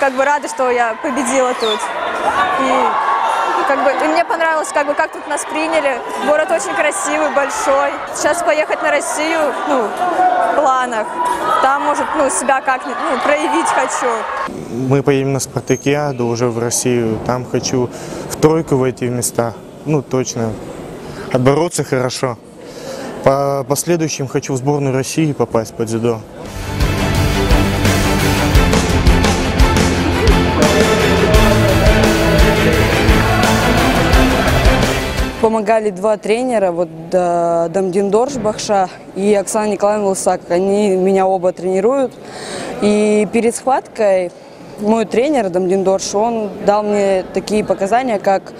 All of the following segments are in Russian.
как бы рада, что я победила тут. И мне понравилось, как тут нас приняли. Город очень красивый, большой. Сейчас поехать на Россию, в планах. Там, может, себя как-нибудь проявить хочу. Мы поедем на спартакиаду уже в Россию. Там хочу в тройку войти в места. Точно. Отбороться хорошо. По последующим хочу в сборную России попасть по дзюдо. Помогали два тренера, Дамдин Доржбахша и Оксана Николаевна Лысак. Они меня оба тренируют. И перед схваткой мой тренер Дамдин Дорж, он дал мне такие показания, как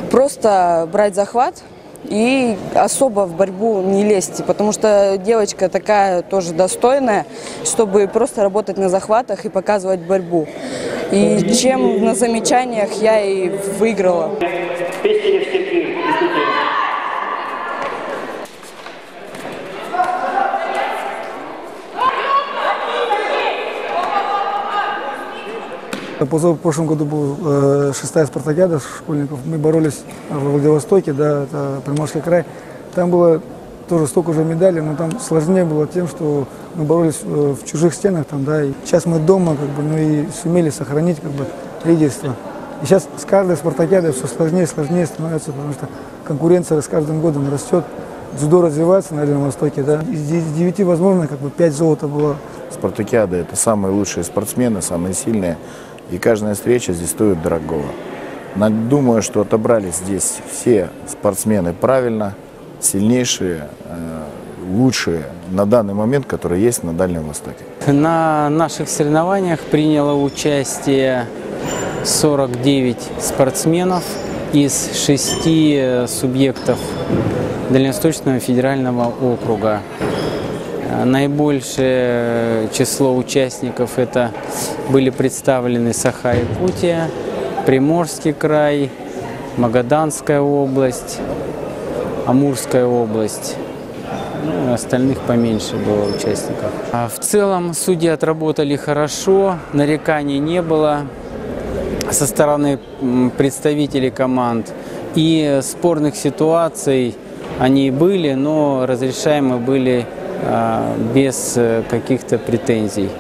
просто брать захват и особо в борьбу не лезть, потому что девочка такая тоже достойная, чтобы просто работать на захватах и показывать борьбу. И чем на замечаниях я и выиграла. В прошлом году была 6-я спартакиада школьников. Мы боролись в Владивостоке, да, это Приморский край. Там было тоже столько уже медалей, но там сложнее было тем, что мы боролись в чужих стенах. И сейчас мы дома, и сумели сохранить лидерство. И сейчас с каждой спартакиадой все сложнее и сложнее становится, потому что конкуренция с каждым годом растет. Дзюдо развивается на Дальнем Востоке. Да. Из 9 возможно, 5 золота было. Спартакиады – это самые лучшие спортсмены, самые сильные. И каждая встреча здесь стоит дорогого. Думаю, что отобрались здесь все спортсмены правильно, сильнейшие, лучшие на данный момент, которые есть на Дальнем Востоке. На наших соревнованиях приняло участие 49 спортсменов из 6 субъектов Дальневосточного федерального округа. Наибольшее число участников это были представлены Саха-Якутия, Приморский край, Магаданская область, Амурская область. Остальных поменьше было участников. В целом судьи отработали хорошо, нареканий не было со стороны представителей команд. И спорных ситуаций они были, но разрешаемы были без каких-то претензий.